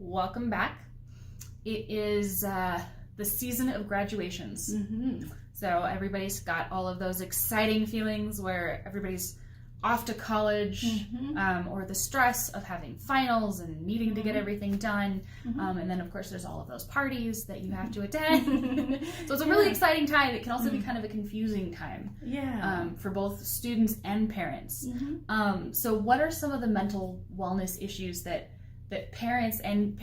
Welcome back. It is the season of graduations. So everybody's got all of those exciting feelings where everybody's off to college, or the stress of having finals and needing to get everything done. And then, of course, there's all of those parties that you have to attend. So it's a really exciting time. It can also be kind of a confusing time for both students and parents. So what are some of the mental wellness issues that parents and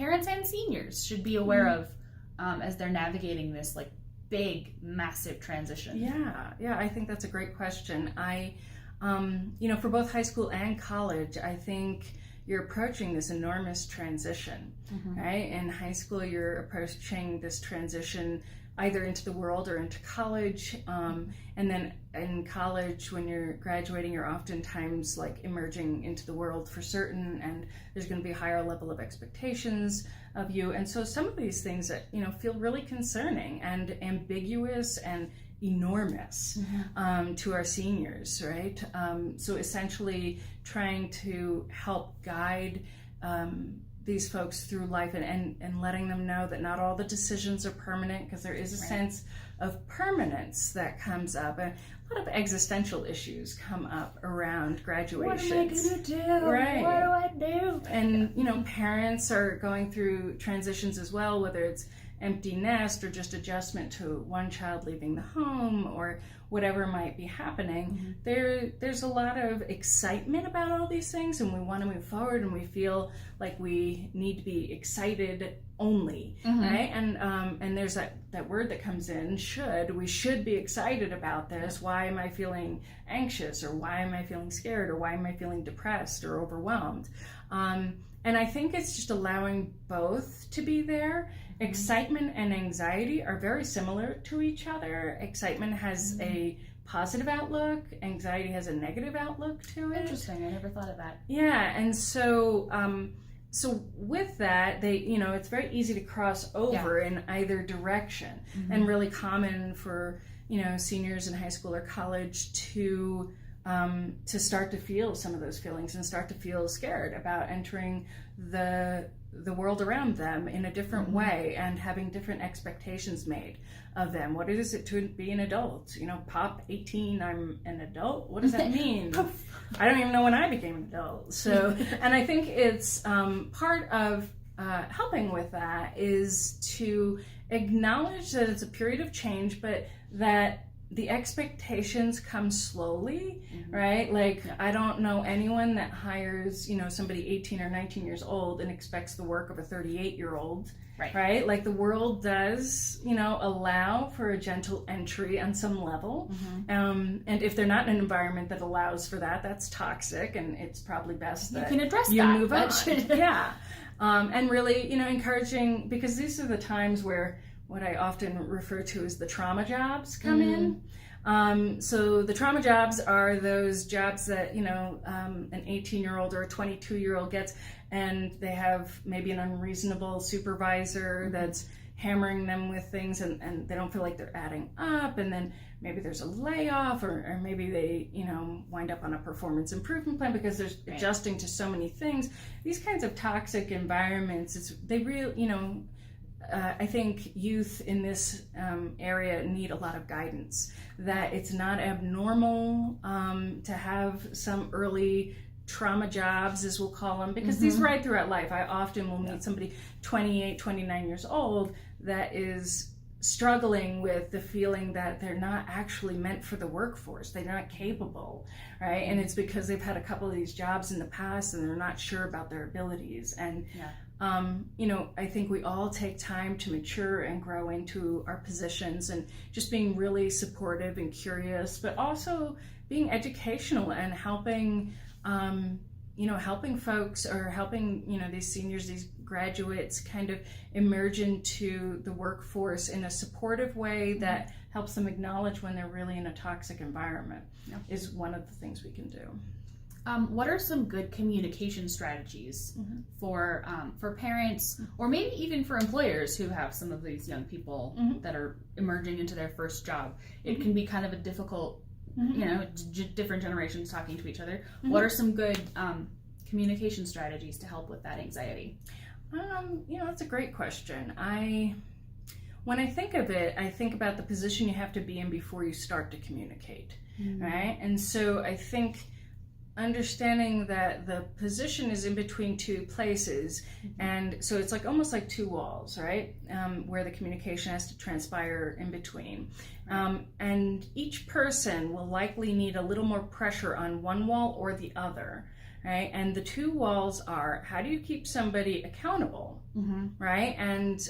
seniors should be aware of as they're navigating this like big, massive transition? Yeah, I think that's a great question. For both high school and college, I think you're approaching this enormous transition, right? In high school, you're approaching this transition either into the world or into college. And then in college, when you're graduating, you're oftentimes like emerging into the world for certain, and there's going to be a higher level of expectations of you. And so some of these things that, feel really concerning and ambiguous and enormous to our seniors, right? So essentially trying to help guide these folks through life and letting them know that not all the decisions are permanent, because there is a sense of permanence that comes up. A lot of existential issues come up around graduation. What am I gonna do? Right. What do I do? And, parents are going through transitions as well, whether it's empty nest or just adjustment to one child leaving the home or whatever might be happening. There's a lot of excitement about all these things, and we want to move forward, and we feel like we need to be excited only, right? And there's that word that comes in, we should be excited about this. Why am I feeling anxious, or why am I feeling scared, or why am I feeling depressed or overwhelmed? And I think it's just allowing both to be there. Excitement and anxiety are very similar to each other. Excitement has a positive outlook. Anxiety has a negative outlook to it. Interesting. I never thought of that. Yeah, and so with that, it's very easy to cross over in either direction, and really common for seniors in high school or college to start to feel some of those feelings and start to feel scared about entering the world around them in a different way and having different expectations made of them. What is it to be an adult? Pop 18, I'm an adult? What does that mean? I don't even know when I became an adult. So, and I think it's part of helping with that is to acknowledge that it's a period of change, but that the expectations come slowly, right? Like, I don't know anyone that hires, somebody 18 or 19 years old and expects the work of a 38-year-old, right? Like, the world does, allow for a gentle entry on some level. And if they're not in an environment that allows for that, that's toxic, and it's probably best that you can address you that. move on. And really, encouraging, because these are the times where what I often refer to as the trauma jobs come in. So the trauma jobs are those jobs that, an 18-year-old or a 22-year-old gets, and they have maybe an unreasonable supervisor that's hammering them with things, and they don't feel like they're adding up, and then maybe there's a layoff, or maybe they, wind up on a performance improvement plan because they're adjusting to so many things. These kinds of toxic environments, I think youth in this area need a lot of guidance, that it's not abnormal to have some early trauma jobs, as we'll call them, because these right throughout life. I often will meet somebody 28, 29 years old that is struggling with the feeling that they're not actually meant for the workforce. They're not capable, right? And it's because they've had a couple of these jobs in the past and they're not sure about their abilities. And I think we all take time to mature and grow into our positions, and just being really supportive and curious, but also being educational and helping, helping folks, or helping, these seniors, these graduates kind of emerge into the workforce in a supportive way that helps them acknowledge when they're really in a toxic environment is one of the things we can do. What are some good communication strategies for parents, or maybe even for employers who have some of these young people that are emerging into their first job? It can be kind of a difficult, different generations talking to each other. What are some good communication strategies to help with that anxiety? That's a great question. When I think of it, I think about the position you have to be in before you start to communicate, right? And so I think understanding that the position is in between two places, and so it's like almost like two walls, right? Where the communication has to transpire in between. And each person will likely need a little more pressure on one wall or the other, right? And the two walls are, how do you keep somebody accountable, right? And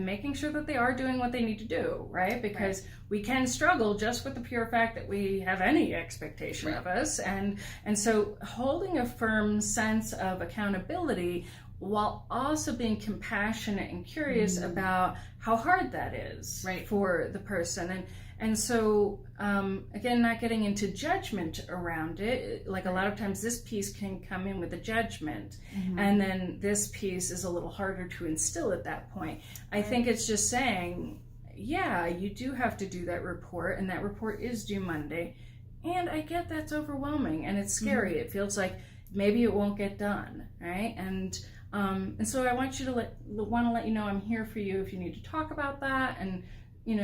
making sure that they are doing what they need to do, right? Because we can struggle just with the pure fact that we have any expectation of us. And so holding a firm sense of accountability while also being compassionate and curious about how hard that is for the person. And so, again, not getting into judgment around it. Like a lot of times this piece can come in with a judgment, and then this piece is a little harder to instill at that point. I think it's just saying, yeah, you do have to do that report, and that report is due Monday. And I get that's overwhelming, and it's scary. It feels like maybe it won't get done, right? And so I want to let you know I'm here for you if you need to talk about that, and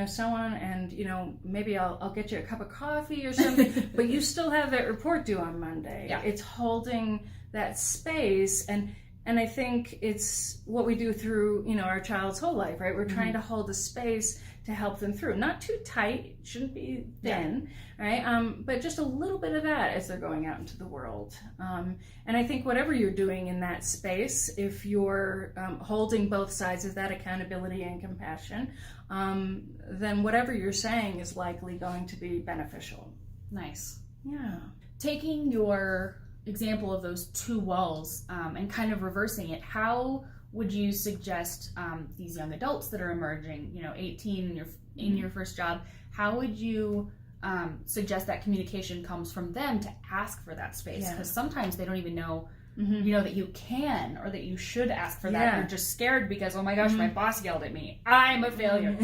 so on, and maybe I'll get you a cup of coffee or something, but you still have that report due on Monday. Yeah. It's holding that space, and I think it's what we do through our child's whole life, right? We're trying to hold a space to help them through, not too tight, shouldn't be thin, right? But just a little bit of that as they're going out into the world. And I think whatever you're doing in that space, if you're holding both sides of that accountability and compassion, then whatever you're saying is likely going to be beneficial. Nice. Yeah. Taking your example of those two walls and kind of reversing it, how would you suggest these young adults that are emerging, 18 in your first job, how would you suggest that communication comes from them to ask for that space? Because sometimes they don't even know that you can or that you should ask for that. You're just scared because, oh my gosh, my boss yelled at me, I'm a failure.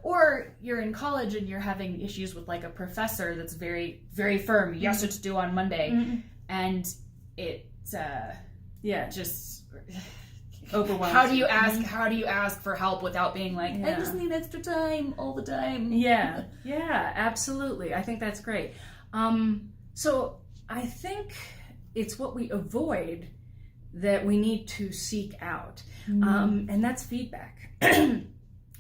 Or you're in college and you're having issues with like a professor that's very, very firm. Yes, it's due on Monday, and it just overwhelms. How do you ask? How do you ask for help without being like, I just need extra time all the time? Yeah, absolutely. I think that's great. So I think it's what we avoid that we need to seek out, and that's feedback.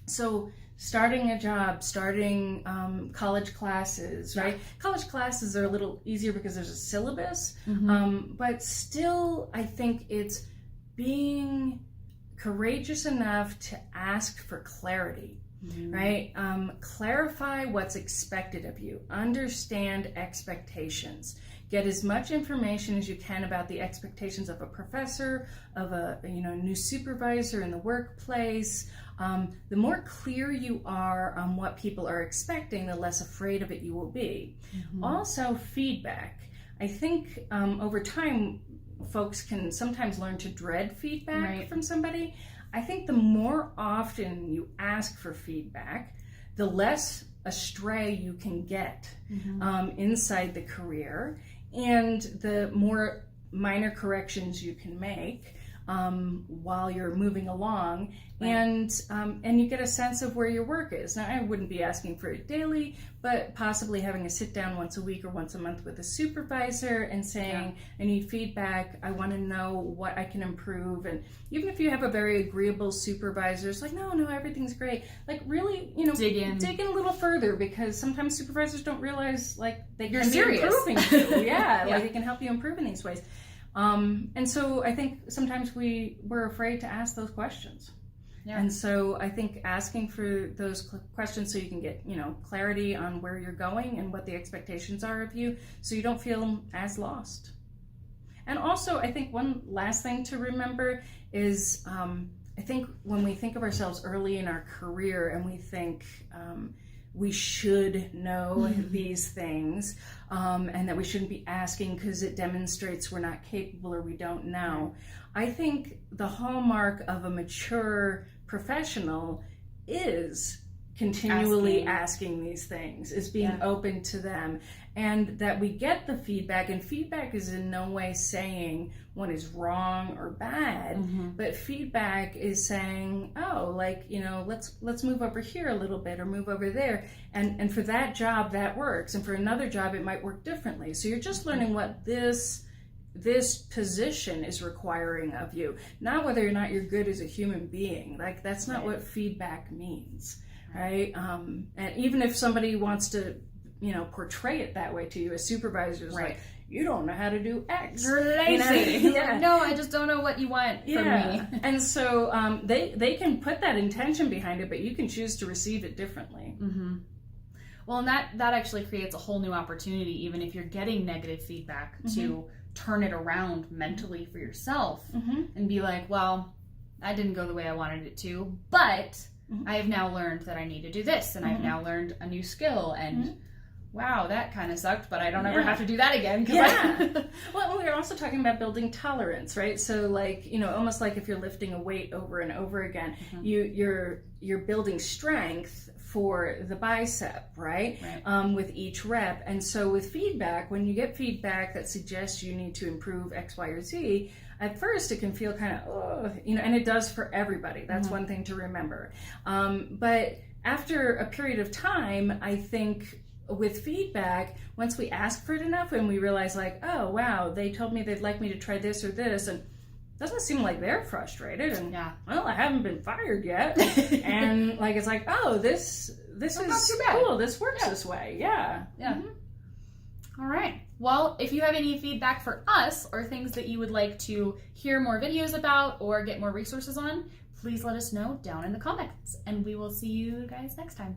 So starting a job, starting college classes, right? College classes are a little easier because there's a syllabus, but still I think it's being courageous enough to ask for clarity, right? Clarify what's expected of you. Understand expectations. Get as much information as you can about the expectations of a professor, of a new supervisor in the workplace. The more clear you are on what people are expecting, the less afraid of it you will be. Also, feedback. I think over time, folks can sometimes learn to dread feedback from somebody. I think the more often you ask for feedback, the less astray you can get inside the career, and the more minor corrections you can make while you're moving along, and you get a sense of where your work is. Now, I wouldn't be asking for it daily, but possibly having a sit down once a week or once a month with a supervisor and saying, I need feedback, I want to know what I can improve. And even if you have a very agreeable supervisor, it's like, no, everything's great. Like, really, dig in a little further, because sometimes supervisors don't realize, like, they can be improving too. Like, they can help you improve in these ways. And so I think sometimes we're afraid to ask those questions. And so I think asking for those questions so you can get, clarity on where you're going and what the expectations are of you, so you don't feel as lost. And also, I think one last thing to remember is, I think when we think of ourselves early in our career and we think, we should know these things, and that we shouldn't be asking because it demonstrates we're not capable or we don't know. I think the hallmark of a mature professional is continually asking these things, is being open to them, and that we get the feedback. And feedback is in no way saying one is wrong or bad, but feedback is saying, oh, like, you know, let's move over here a little bit or move over there, and for that job that works, and for another job it might work differently. So you're just learning what this position is requiring of you, not whether or not you're good as a human being. Like, that's not what feedback means, right? And even if somebody wants to, you know, portray it that way to you as supervisors, like, you don't know how to do X. You're lazy. You know? No, I just don't know what you want from me. And so they can put that intention behind it, but you can choose to receive it differently. Well, and that actually creates a whole new opportunity, even if you're getting negative feedback, to turn it around mentally for yourself and be like, well, that didn't go the way I wanted it to, but I have now learned that I need to do this, and I've now learned a new skill, and wow, that kind of sucked, but I don't ever have to do that again. Well, we're also talking about building tolerance, right? So, like, you know, almost like if you're lifting a weight over and over again, you're building strength for the bicep, right? With each rep. And so with feedback, when you get feedback that suggests you need to improve X, Y, or Z, at first it can feel kind of, you know, and it does for everybody. That's one thing to remember. But after a period of time, I think with feedback, once we ask for it enough and we realize, like, oh, wow, they told me they'd like me to try this or this, and it doesn't seem like they're frustrated, and well, I haven't been fired yet, and like, it's like, oh, this is cool, this works this way. All right, well, if you have any feedback for us or things that you would like to hear more videos about or get more resources on, please let us know down in the comments, and we will see you guys next time.